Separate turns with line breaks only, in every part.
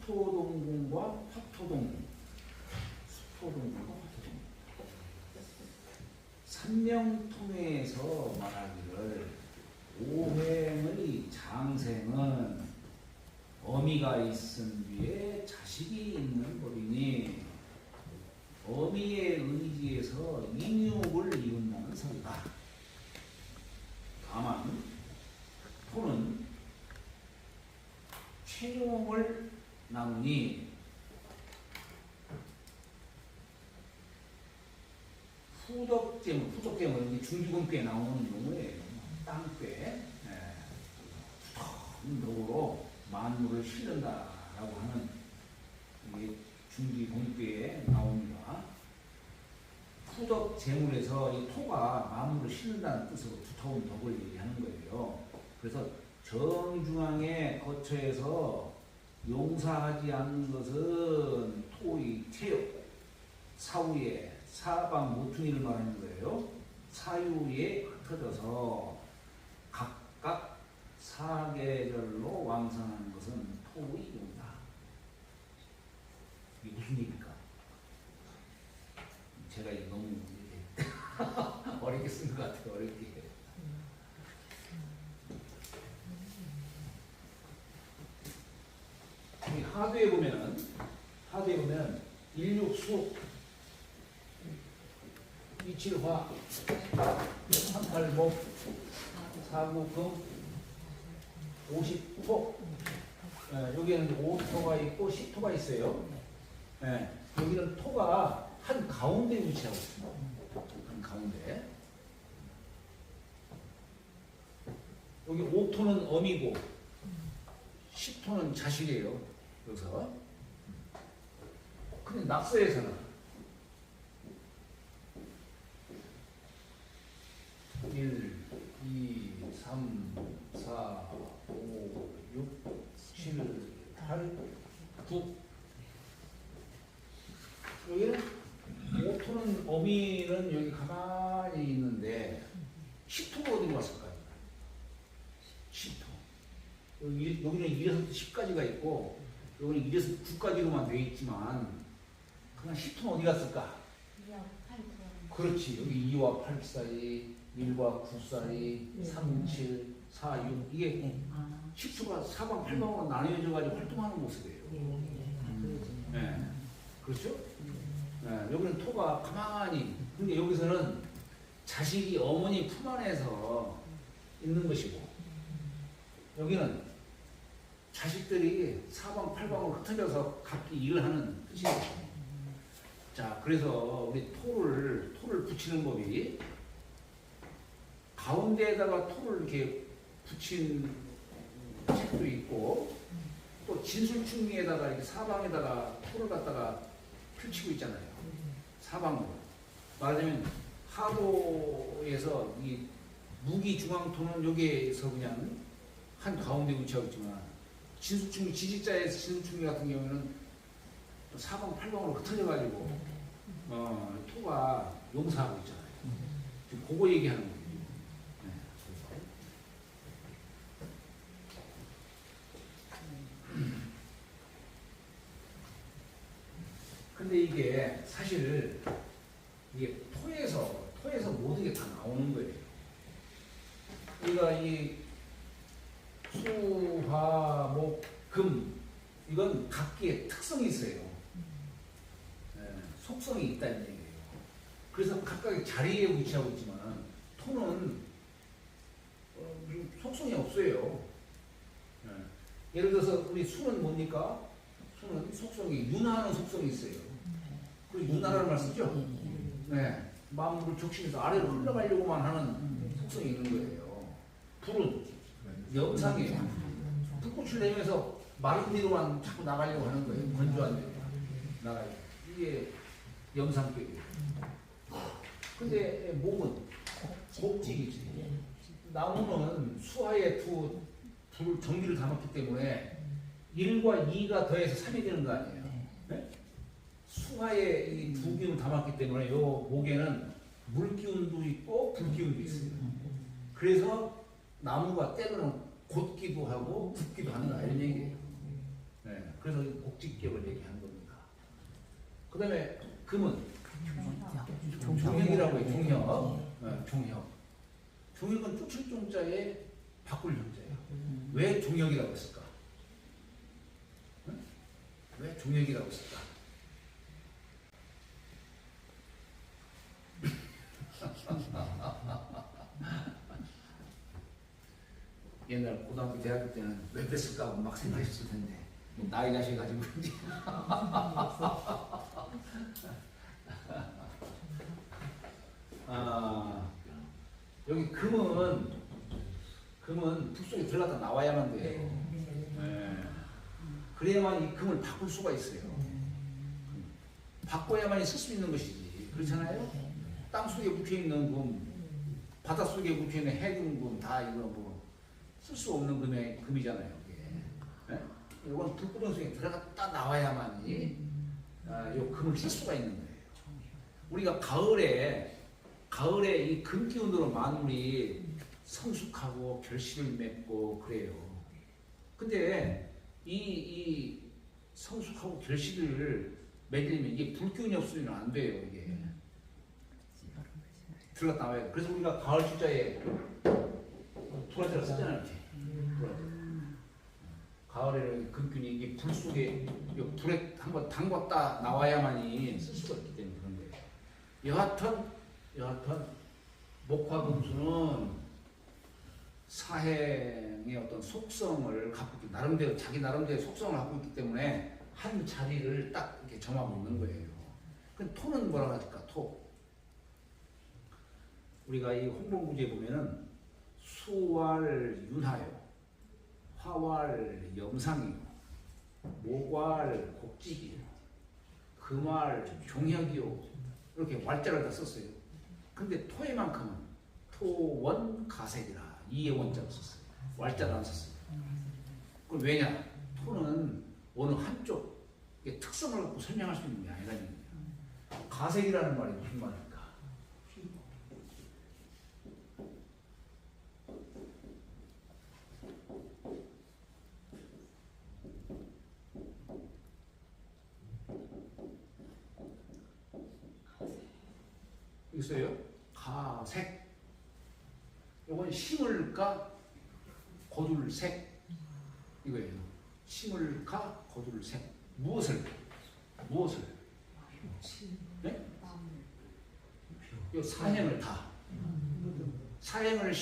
수토동궁과 화토동궁. 수토동궁과 화토동궁. 산명통에서 말하기를 오행의 장생은 어미가 있은 뒤에 자식이 있는 법이니 어미의 의지에서 인육을 이룬다는 소리다. 다만 토는 최종을 나누니 후덕재물 중기금괴에 나오는 용어예요. 땅괴, 덕으로 만물을 실른다라고 하는 이게 중기금괴에 나옵니다. 후덕재물에서 이 토가 만물을 실른다는 뜻으로 두터운 덕을 얘기하는 거예요. 그래서 정중앙에 거처에서 용사하지 않는 것은 토의 태엽, 사후에 사방 모퉁이를 말하는 거예요. 사유에 흩어져서 각각 사계절로 왕성하는 것은 토의 용사. 이게 무슨 얘기입니까? 제가 이거 너무 어렵게 쓴 것 같아요. 어렵게. 하도에 보면 일육수, 이칠화, 삼팔목, 사구금, 오십토. 여기에는 오토가 있고 십토가 있어요. 여기는 토가 한 가운데 위치하고 있습니다. 한 가운데. 여기 오토는 어미고 십토는 자식이에요. 여기서. 근데 낙서에서는 1, 2, 3, 4, 5, 6, 7, 8, 9. 여기는 오토는 어미는 여기 가만히 있는데 십토가 어디로 갔을까요? 십토. 여기는 1에서 10까지가 있고 여기는 1에서 9까지로만 되어 있지만 그냥 십토는 어디 갔을까?
2와 8.
그렇지. 여기 2와 8 사이, 1과 9 사이, 3, 7, 4, 6 이게 십토가 사방 팔방으로 나뉘어져 가지고 활동하는 모습이에요. 네. 그렇죠? 네. 여기는 토가 가만히. 근데 여기서는 자식이 어머니 품 안에서 있는 것이고 여기는 자식들이 사방팔방으로 흩어져서 각기 일을 하는 뜻이에요. 자, 그래서 우리 토를 붙이는 법이 가운데에다가 토를 이렇게 붙인 책도 있고 또 진술충리에다가 이렇게 사방에다가 토를 갖다가 펼치고 있잖아요. 사방으로. 말하자면 하도에서 이 무기중앙토는 여기에서 그냥 한 가운데 위치하고 있지만 진술충리, 지지자에서 진술충리 같은 경우에는 또 사방 팔방으로 흩어져가지고 토가 용사하고 있잖아요. 지금 그거 얘기하는 거예요. 네, 근데 이게 사실 이게 토에서 모든 게 다 나오는 거예요. 우리가 이 수, 화, 목, 금 이건 각기의 특성이 있어요. 속성이 있다는 얘기예요. 그래서 각각의 자리에 위치하고 있지만 토는 속성이 없어요. 예를 들어서 우리 수는 뭡니까? 수는 속성이 윤하는 속성이 있어요. 그 윤하라는 말 쓰죠? 네. 만물을 적시해서 아래로 흘러가려고만 하는 속성이 있는 거예요. 불은 염상이에요. 불꽃을 내면서 마른 뒤로만 자꾸 나가려고 하는 거예요. 건조한 데로 나가요. 이게 염상격이에요. 근데 목은 곡직이지. 나무는 수하에 둘 전기를 담았기 때문에 1과 2가 더해서 3이 되는 거 아니에요. 네? 수하에 이 두 기운을 담았기 때문에 요 목에는 물기운도 있고 불기운도 있어요. 그래서 나무가 때로는 곧기도 하고 굽기도 한다 이런 얘기예요. 네, 그래서 곡직격을 얘기하는 겁니다. 그 다음에 금은 종혁이라고 해요. 종혁. 네, 종혁. 종혁은 쫓을 종자에 바꿀 형자예요. 왜 종혁이라고 했을까? 네? 왜 종혁이라고 했을까? 옛날 고등학교 대학교 때는 왜 그랬을까 하고 막 생각했을 텐데 나이 나셔가지고 그런지. 여기 금은 불 속에 들어갔다 나와야만 돼요. 네. 그래야만 이 금을 바꿀 수가 있어요. 바꿔야만 쓸 수 있는 것이지. 그렇잖아요? 땅 속에 묻혀 있는 금, 바다 속에 묻혀 있는 해금금 다 이거 뭐 쓸 수 없는 금이잖아요. 네? 이건 불구덩 속에 들어갔다 나와야만이 이 금을 쓸 수가 있는 거예요. 우리가 가을에 이 금 기운으로 만물이 성숙하고 결실을 맺고 그래요. 근데 이 성숙하고 결실을 맺으려면 이게 불기운이 없으면 안 돼요. 이게 들어갔다 나와요. 그래서 우리가 가을 주자에 도라지를 쓰잖아요. 이렇게. 가을에는 금균이 이게 불 속에 불에 한번 담갔다 나와야만이 쓸 수가 있기 때문에 그런 거예요. 여하튼 목화금수는 사행의 어떤 속성을 갖고 있기, 나름대로 자기 나름대로 속성을 갖고 있기 때문에 한 자리를 딱 이렇게 정하고 있는 거예요. 그 토는 뭐라고 할까? 토. 우리가 이 홍보구제에 보면은 수왈 윤하요, 화왈 염상이요, 목왈 곡직이요, 금왈 종혁이요, 이렇게 왈자를 다 썼어요. 근데 토에만큼은 토원 가색이라 이의 원자를 썼어요. 왈자를 안 썼어요. 그럼 왜냐? 토는 어느 한쪽의 특성을 갖고 설명할 수 있는 게 아니라는 거예요. 가색이라는 말이 무슨 말입니까? 있어요? 가색. 이건 심을까 거둘색 이거예요. 심을까 거둘색. 무엇을? 네? 이 사행을 다. 사행을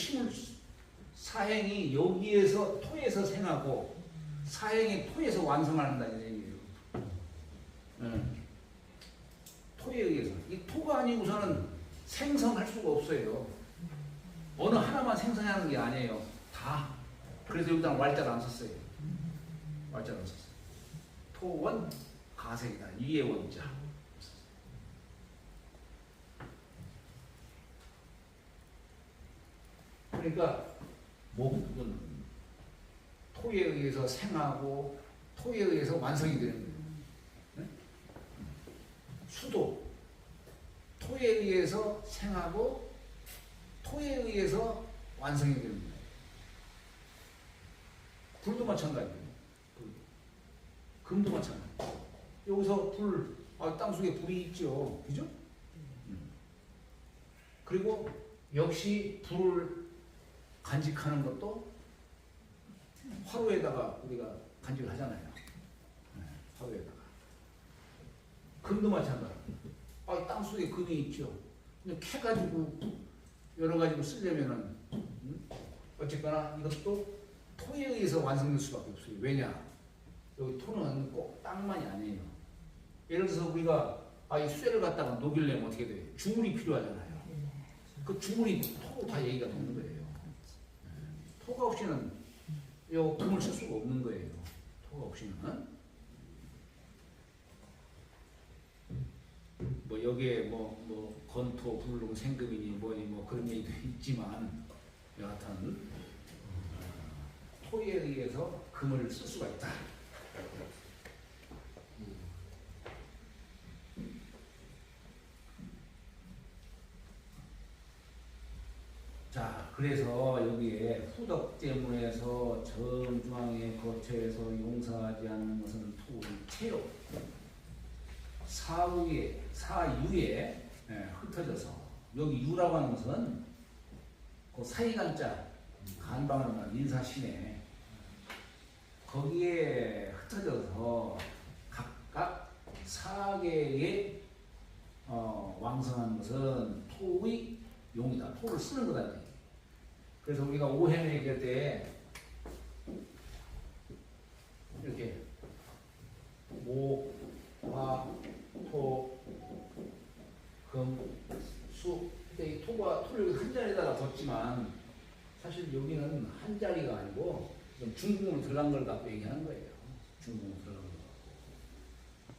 사행이 여기에서 토에서 생하고 사행이 토에서 완성을 한다는 얘기예요. 토에 의해서. 이 토가 아니고서는 생성할 수가 없어요. 어느 하나만 생성하는 게 아니에요. 다. 그래서 여기다 왈자를 안 썼어요. 왈자를 안 썼어요. 토원 가색이다. 이의 원자. 그러니까 목은 토에 의해서 생하고 토에 의해서 완성이 되는 거예요. 네? 수도 토에 의해서 생하고 토에 의해서 완성이 되는 거예요. 불도 마찬가지예요. 금도 마찬가지예요. 여기서 불, 땅속에 불이 있죠. 그죠? 그리고 역시 불을 간직하는 것도 화로에다가 우리가 간직을 하잖아요. 화로에다가. 금도 마찬가지예요. 땅속에 금이 있죠. 근데 캐가지고 여러 가지로 쓰려면은 어쨌거나 이것도 토에 의해서 완성될 수밖에 없어요. 왜냐? 여기 토는 꼭 땅만이 아니에요. 예를 들어서 우리가 이 쇠를 갖다가 녹이려면 어떻게 돼요? 주물이 필요하잖아요. 그 주물이 토로 다 얘기가 되는 거예요. 토가 없이는 이 금을 쓸 수가 없는 거예요. 토가 없이는. 뭐 여기에 뭐 건토, 불능, 생금이니 뭐 그런 얘기도 있지만 여하튼 토에 의해서 금을 쓸 수가 있다. 자. 그래서 여기에 후덕제문에서 정중앙에 거처에서 용서하지 않는 것은 토의 체요. 사유에 흩어져서 여기 유라고 하는 것은 그 사이간자 간방하는 말 인사신에 거기에 흩어져서 각각 사계에 왕성한 것은 토의 용이다. 토를 쓰는 거다. 그래서 우리가 오행 얘기할 때 이렇게 목, 화, 토, 금, 수. 이 토를 한 자리에다가 뒀지만 사실 여기는 한 자리가 아니고 좀 중궁으로 들어간 걸 갖고 얘기하는 거예요. 중궁으로 들어간 걸 갖고.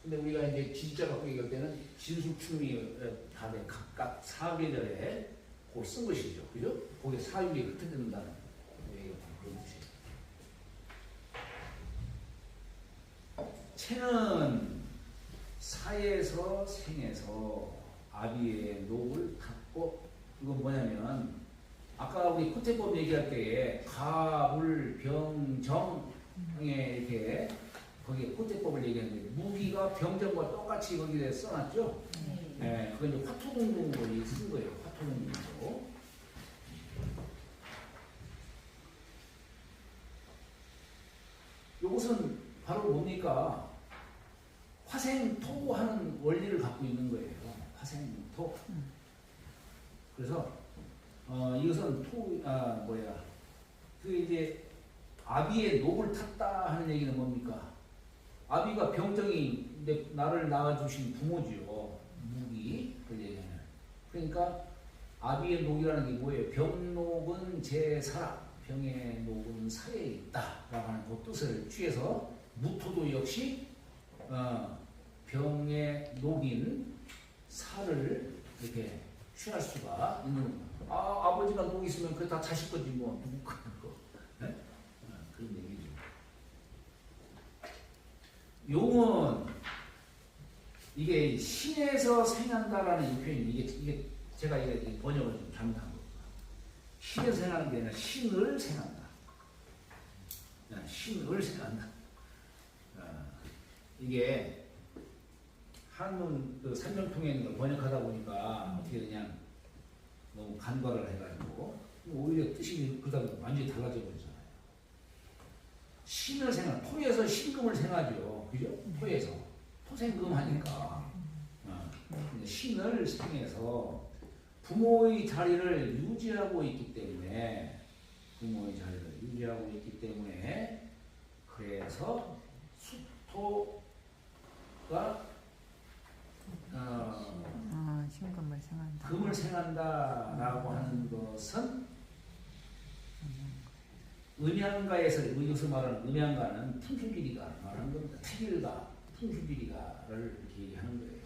근데 우리가 이제 진짜 갖고 얘기할 때는 진술충이 다돼 각각 사계절에 그걸 쓴 것이죠. 그죠? 거기에 사유에 흩어진다는 얘기가 그런 뜻이에요. 체는 사에서 생에서 아비의 녹을 닫고, 이건 뭐냐면 아까 우리 코태법 얘기할 때에 가불 병정에 이렇게 거기에 코태법을 얘기하는데 무기가 병정과 똑같이 거기에 써놨죠. 네, 그건 이제 화토동공으로 쓴 거예요. 화토동공으로. 이것은 바로 뭡니까? 화생토하는 원리를 갖고 있는 거예요. 화생토. 그래서 이것은 그 이제 아비의 녹을 탔다 하는 얘기는 뭡니까? 아비가 병정이 나를 낳아주신 부모지요. 무기 그 얘기는. 그러니까 아비의 녹이라는 게 뭐예요? 병녹은 제 사람, 병의 녹은 사에 있다라고 하는 그 뜻을 취해서 무토도 역시 병의 녹인 사를 이렇게 취할 수가 있는 겁니다. 아버지가 녹이 있으면 그게 다 자식 거지 뭐 누구 거. 네? 그런 얘기죠. 용은 이게 신에서 생한다라는 이 표현이 이게 제가 이게 번역을 좀 잘못한 겁니다. 신에서 생하는 게 아니라 신을 생한다. 신을 생한다. 이게 한문 그 산정통에 있는 걸 번역하다 보니까 어떻게 그냥 너무 간과를 해가지고 오히려 뜻이 그러다 보니 완전히 달라져 버리잖아요. 신을 생각, 토에서 신금을 생하죠. 그죠? 토에서 토생금 하니까 신을 생해서 부모의 자리를 유지하고 있기 때문에 그래서 수토가
신금을 생한다.
금을 생한다라고 하는 것은 음양가에서 여기서 말하는 음양가는 풍수비리가 말하는 겁니다. 태길가, 풍수비리가를 이렇게 얘기하는 거예요.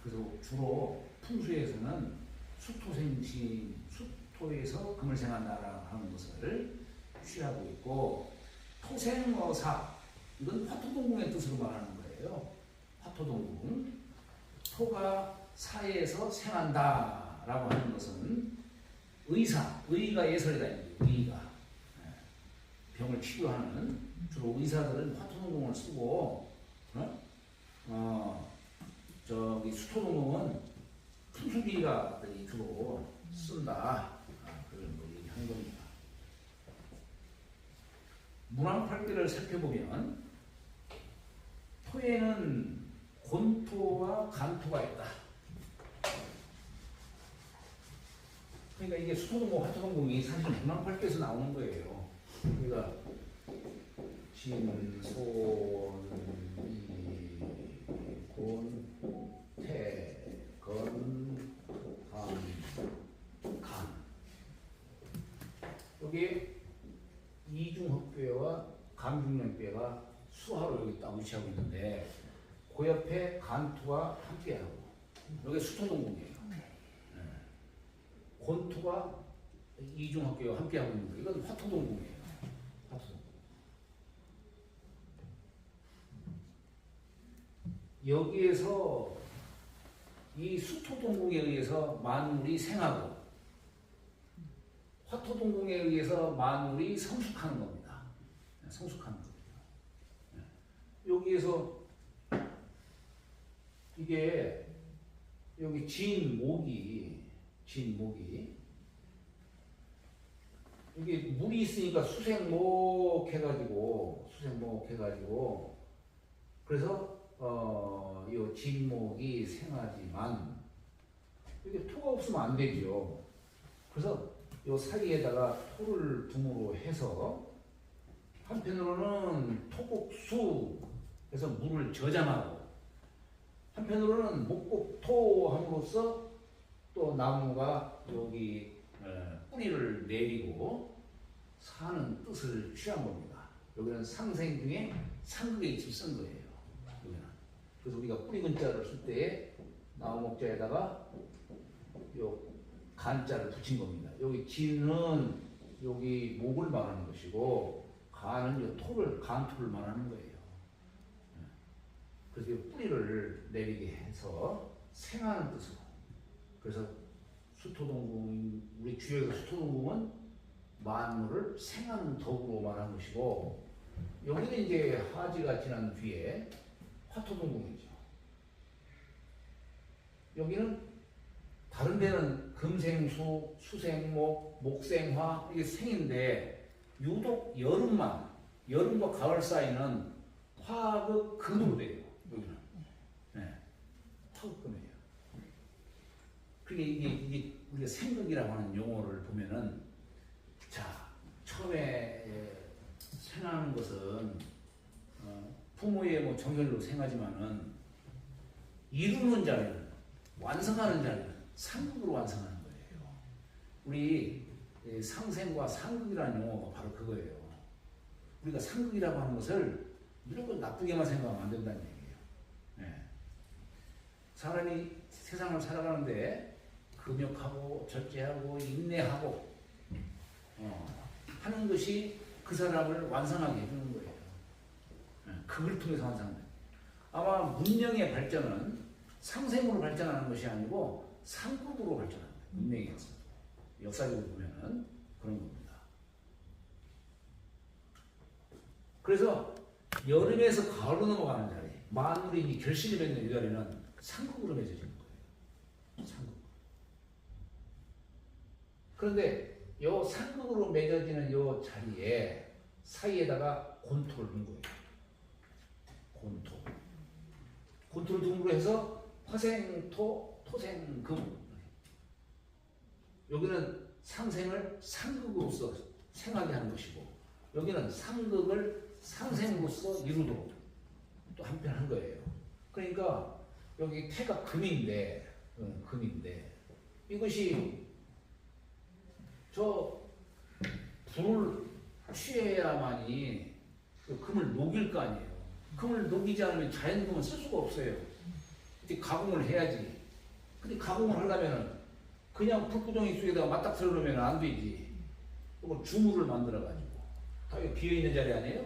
그래서 주로 풍수에서는 수토생신, 수토에서 금을 생한다라고 하는 것을 취하고 있고, 토생어사, 이건 화토동궁의 뜻으로 말하는 거예요. 화토동궁. 토가 사에서 생한다라고 하는 것은 의가 예설이다. 의가. 병을 치료하는 주로 의사들은 화토동궁을 쓰고, 저기 수토동궁은 풍수비리가 주로 쓴다. 그런 걸 얘기하는 겁니다. 문왕팔기를 살펴보면 토에는 곤토와 간토가 있다. 그러니까 이게 수토동궁, 화토동궁이 사실 문왕팔기에서 나오는 거예요. 그러니까 진, 손, 이, 곤, 태, 건, 간. 여기 이중hợp 괴와 간중량괴가 수하로 여기 딱 위치하고 있는데 그 옆에 간투가 함께하고 여기 수토동궁이에요. 곤투가 이중합괴와 함께하고 있는 거예요. 이건 화토동궁이에요. 화토동궁. 여기에서 이 수토동궁에 의해서 만물이 생하고 화토동궁에 의해서 만물이 성숙하는 겁니다. 성숙하는 겁니다. 여기에서 이게 여기 진목이 이게 물이 있으니까 수생목 해가지고 그래서 이 진목이 생하지만 이게 토가 없으면 안 되죠. 그래서 이 사이에다가 토를 둠으로 해서 한편으로는 토곡수 해서 물을 저장하고 한편으로는 목곡토함으로써 또 나무가 여기 뿌리를 내리고 사는 뜻을 취한 겁니다. 여기는 상생 중에 상극의 이치를 쓴 거예요. 여기는. 그래서 우리가 뿌리 근자를 쓸 때에 나무목자에다가 요 간자를 붙인 겁니다. 여기 진은 여기 목을 말하는 것이고 간은 요 토를 간토를 말하는 거예요. 그래서 이 뿌리를 내리게 해서 생하는 뜻으로. 그래서 수토동궁 우리 주역에서 수토동궁은 만물을 생하는 덕으로 말한 것이고 여기는 이제 하지가 지난 뒤에 화토동궁이죠. 여기는 다른 데는 금생수, 수생목, 목생화 이게 생인데 유독 여름과 가을 사이는 화극 금으로 돼요. 여기는 화극 금이에요. 그게 이게 우리가 생극이라고 하는 용어를 보면은 자 처음에 생하는 것은 부모의 뭐 정열로 생하지만은 이루는 자리는 완성하는 자리는 상극으로 완성하는 거예요. 우리 상생과 상극이라는 용어가 바로 그거예요. 우리가 상극이라고 하는 것을 무조건 나쁘게만 생각하면 안 된다는 얘기예요. 사람이 세상을 살아가는데 금욕하고 절제하고 인내하고 하는 것이 그 사람을 완성하게 해주는 거예요. 그걸 통해서 완성합니다. 아마 문명의 발전은 상생으로 발전하는 것이 아니고 상극으로 발전합니다. 문명의 역사적으로 보면은 그런 겁니다. 그래서 여름에서 가을로 넘어가는 자리, 만물이 이제 결실이 맺는 이 자리는 상극으로 맺어지는 거예요. 상극. 그런데 요 상극으로 맺어지는 요 자리에 사이에다가 곤토를 둔 거예요. 곤토를 둔으로 해서 화생토, 토생금. 여기는 상생을 상극으로서 생하게 하는 것이고 여기는 상극을 상생으로서 이루도록 또 한편 한 거예요. 그러니까 여기 태가 금인데 이것이 저 불을 취해야만이 그 금을 녹일 거 아니에요. 금을 녹이지 않으면 자연금은 쓸 수가 없어요. 이제 가공을 해야지. 근데 가공을 하려면은 그냥 불구덩이 속에다가 맞닥뜨려 놓으면 안 되지. 이걸 주물을 만들어 가지고 다 여기 비어 있는 자리 아니에요?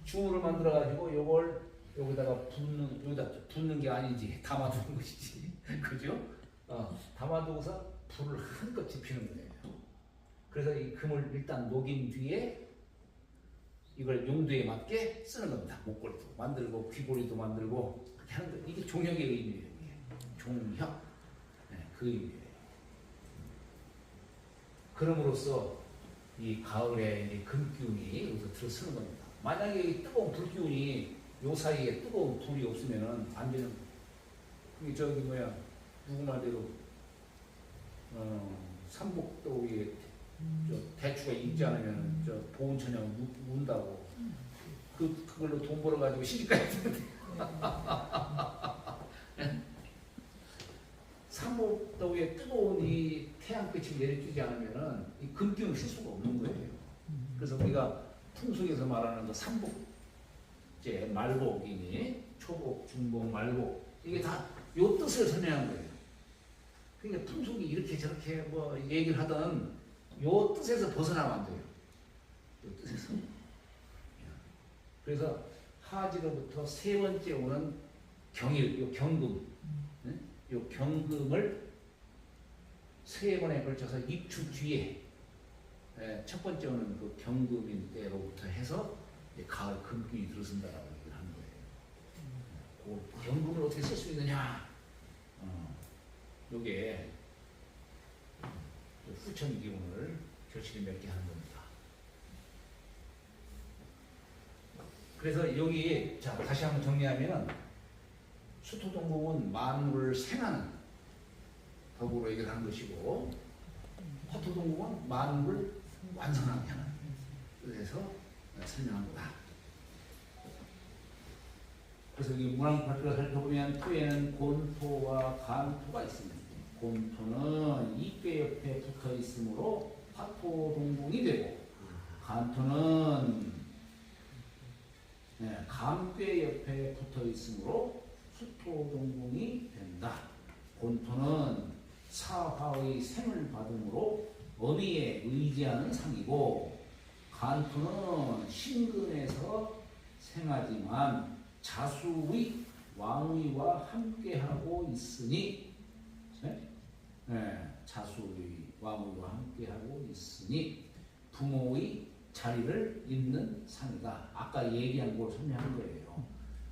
주물을 만들어 가지고 이걸 여기다가 붓는 게 아니지. 담아두는 것이지. 그죠? 담아두고서 불을 한껏 지피는 거예요. 그래서 이 금을 일단 녹인 뒤에 이걸 용도에 맞게 쓰는 겁니다. 목걸이도 만들고 귀걸이도 만들고 그렇게 하는 거. 이게 종혁의 의미예요. 종혁. 그 의미예요. 그럼으로써 이 가을에 이 금기운이 여기서 들어서는 겁니다. 만약에 이 뜨거운 불기운이 요 사이에 뜨거운 불이 없으면은 안 되는 거예요. 그게 저기 누구 말대로 삼복도에 저 대추가 익지 않으면 저 보온천장 문다고 그걸로 돈 벌어 가지고 시집가야 되는데 삼복도에 뜨거운 이 태양빛이 내리쬐지 않으면은 이 금기운을 쓸 수가 없는 거예요. 그래서 우리가 풍속에서 말하는 그 삼복제 말복이니 초복, 중복, 말복 이게 다 요 뜻을 설명한 거예요. 그러니까 풍속이 이렇게 저렇게 뭐 얘기를 하던 요 뜻에서 벗어나면 안 돼요. 요 뜻에서. 그래서 하지로부터 세 번째 오는 경일, 요 경금, 요 경금을 세 번에 걸쳐서 입추 뒤에 첫 번째는 그 경금인 때로부터 해서 이제 가을 금균이 들어선다라고 얘기를 하는 거예요. 그 경금을 어떻게 쓸 수 있느냐? 요게 후천 기운을 결실이 맺게 하는 겁니다. 그래서 여기 자 다시 한번 정리하면은 수토동공은 만물을 생하는 덕으로 얘기를 하는 것이고 화토동공은 만물을 완성하게 하는 그래서 설명한 거다. 그래서 여기 문왕팔자를 살펴보면 토에는 곤토와 간토가 있습니다. 곤토는 이괴 옆에 붙어 있으므로 화토동공이 되고 간토는 감괴 옆에 붙어 있으므로 수토동공이 된다. 곤토는 사화의 생을 받음으로 어미에 의지하는 상이고 간토는 신근에서 생하지만 자수의 왕위와 함께하고 있으니 자수의 왕위와 함께하고 있으니 부모의 자리를 잇는 상이다. 아까 얘기한 걸 설명한 거예요.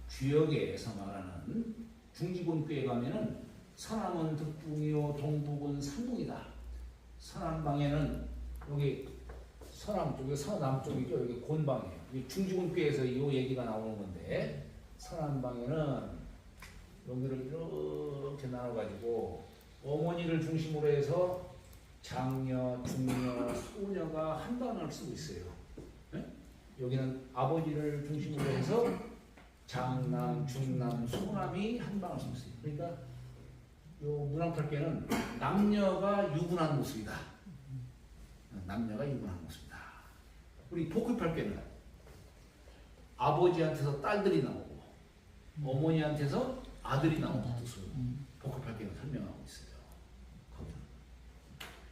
주역에서 말하는 중지곤교에 가면은 서남은 득붕이요 동북은 상북이다. 서남방에는 여기 서남 쪽이 서남쪽이죠. 여기 곤방이에요. 이 중지곤교에서 이 얘기가 나오는 건데 서남방에는 여기를 이렇게 나눠가지고 어머니를 중심으로 해서 장녀, 중녀, 소녀가 한 단어를 쓰고 있어요. 네? 여기는 아버지를 중심으로 해서 장남, 중남, 소남이 한 방을 쓰고 있어요. 그러니까 요 문왕팔계는 남녀가 유분한 모습이다. 남녀가 유분한 모습이다. 우리 복귀팔계는 아버지한테서 딸들이 나오고 어머니한테서 아들이 나오는 뜻을 복귀팔계는 설명하고 있어요. 거기는.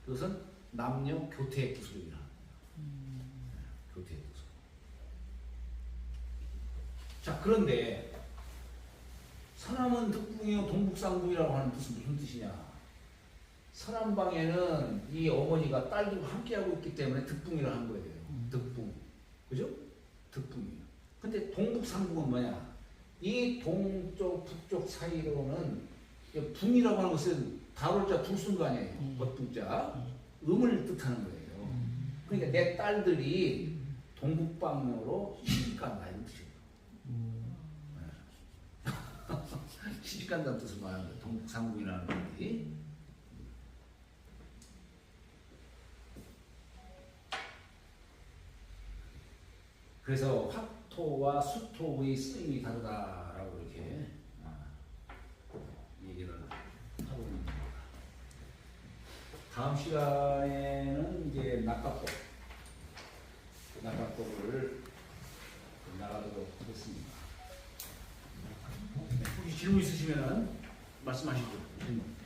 그것은 남녀 교태의 뜻으로 얘기합니다. 교태의 뜻으로. 자, 그런데 서남은 득붕이요 동북상북이라고 하는 뜻은 무슨 뜻이냐? 서남방에는 이 어머니가 딸들과 함께하고 있기 때문에 득붕이라고 한 거예요. 득붕. 그죠? 득붕이요. 근데 동북상북은 뭐냐? 이 동쪽, 북쪽 사이로는 붕이라고 하는 것은 다룰자 둘 쓴 거 아니에요. 겉붕자. 음을 뜻하는 거예요. 그러니까 내 딸들이 동북방으로 시집간다 이런 뜻이에요. 시집간다는 뜻을 말하는 거예요. 동북상북이라는 말이. 그래서 화토와 수토의 쓰임이 다르다라고 이렇게 얘기를 하고 있는 겁니다. 다음 시간에는 이제 낙갑법을 나가도록 하겠습니다. 혹시 질문 있으시면 말씀하시죠. 질문.